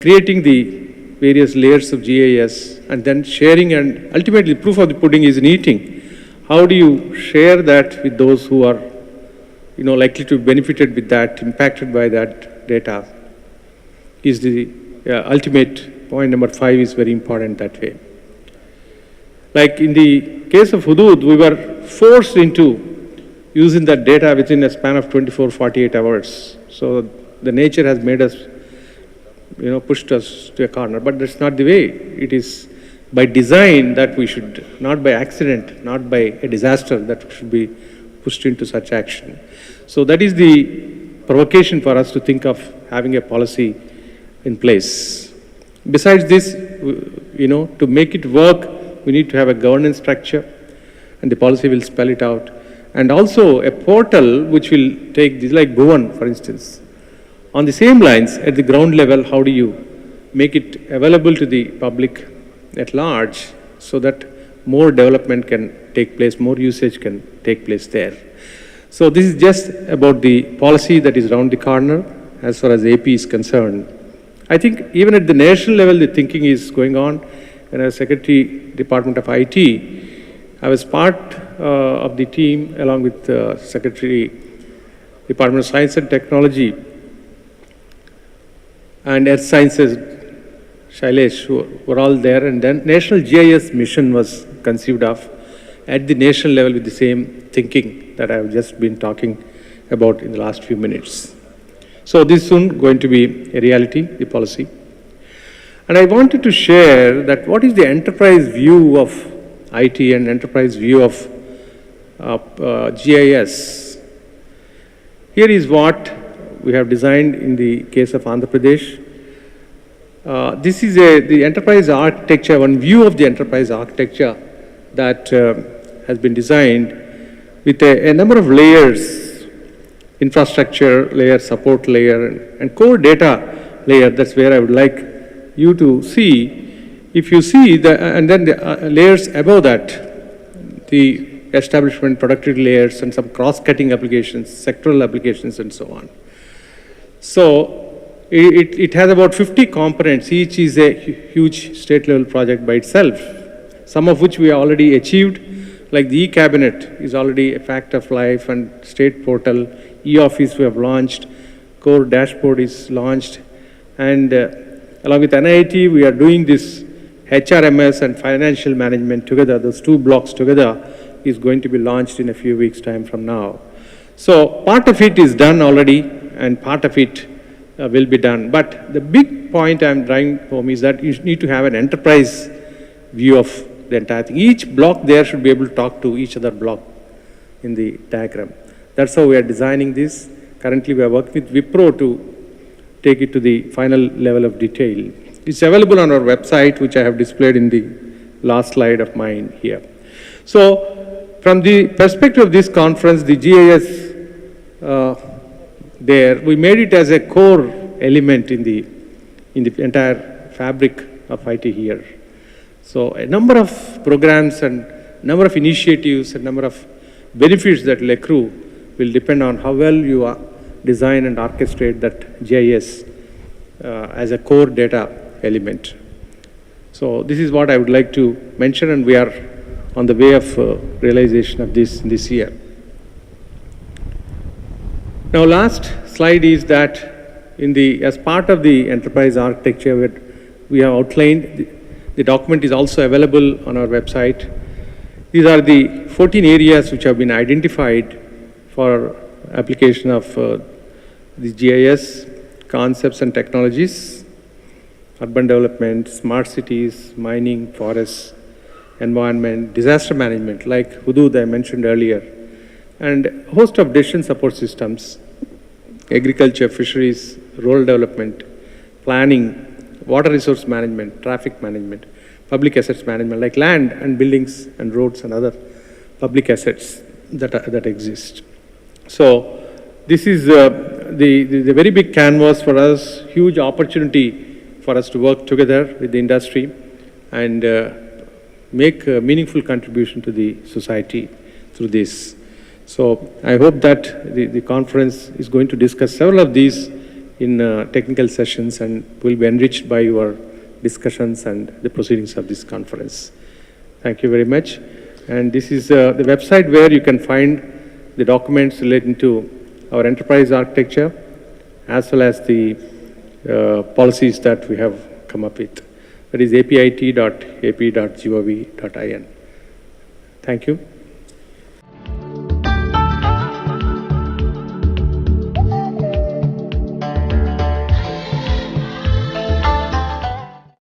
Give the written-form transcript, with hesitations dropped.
creating the various layers of GIS, and then sharing, and ultimately proof of the pudding is in eating. How do you share that with those who are likely to be benefited with that, impacted by that data, is the ultimate point. Number 5 is very important that way. Like in the case of Hudud, we were forced into using that data within a span of 24, 48 hours. So the nature has made us, pushed us to a corner, but that's not the way. It is by design that we should, not by accident, not by a disaster, that we should be pushed into such action. So that is the provocation for us to think of having a policy in place. Besides this, to make it work, we need to have a governance structure, and the policy will spell it out. And also a portal which will take this, like Bhuvan, for instance. On the same lines, at the ground level, how do you make it available to the public at large so that more development can take place, more usage can take place there. So this is just about the policy that is around the corner as far as AP is concerned. I think even at the national level, the thinking is going on. And as Secretary, Department of IT, I was part of the team along with Secretary, Department of Science and Technology and Earth Sciences, Shailesh, who were all there. And then National GIS Mission was conceived of at the national level with the same thinking that I have just been talking about in the last few minutes. So this is soon going to be a reality, the policy. And I wanted to share that what is the enterprise view of IT and enterprise view of GIS. Here is what we have designed in the case of Andhra Pradesh. This is the enterprise architecture, one view of the enterprise architecture that has been designed with a number of layers, infrastructure layer, support layer, and core data layer. That's where I would like you to see. If you see, and then the layers above that, the establishment, productivity layers, and some cross-cutting applications, sectoral applications, and so on. So it has about 50 components. Each is a huge state-level project by itself, some of which we already achieved, like the e-cabinet is already a fact of life, and state portal, e-office we have launched, core dashboard is launched, and along with NIIT, we are doing this HRMS and financial management together. Those two blocks together is going to be launched in a few weeks' time from now. So part of it is done already, and part of it will be done. But the big point I'm driving home is that you need to have an enterprise view of the entire thing. Each block there should be able to talk to each other block in the diagram. That's how we are designing this. Currently, we are working with Wipro to take it to the final level of detail. It's available on our website, which I have displayed in the last slide of mine here. So from the perspective of this conference, the GIS there, we made it as a core element in the entire fabric of IT here. So a number of programs and number of initiatives and number of benefits that will accrue will depend on how well you design and orchestrate that GIS as a core data element. So this is what I would like to mention, and we are on the way of realization of this year. Now, last slide is that as part of the enterprise architecture, we have outlined, the document is also available on our website. These are the 14 areas which have been identified for application of the GIS concepts and technologies: urban development, smart cities, mining, forests, environment, disaster management, like Hudud I mentioned earlier, and a host of decision support systems, agriculture, fisheries, rural development, planning, water resource management, traffic management, public assets management, like land and buildings and roads and other public assets that exist. So this is the very big canvas for us, huge opportunity for us to work together with the industry and make a meaningful contribution to the society through this. So I hope that the conference is going to discuss several of these in technical sessions and will be enriched by your discussions and the proceedings of this conference. Thank you very much. And this is the website where you can find the documents relating to our enterprise architecture as well as the policies that we have come up with. That is apit.ap.gov.in. Thank you.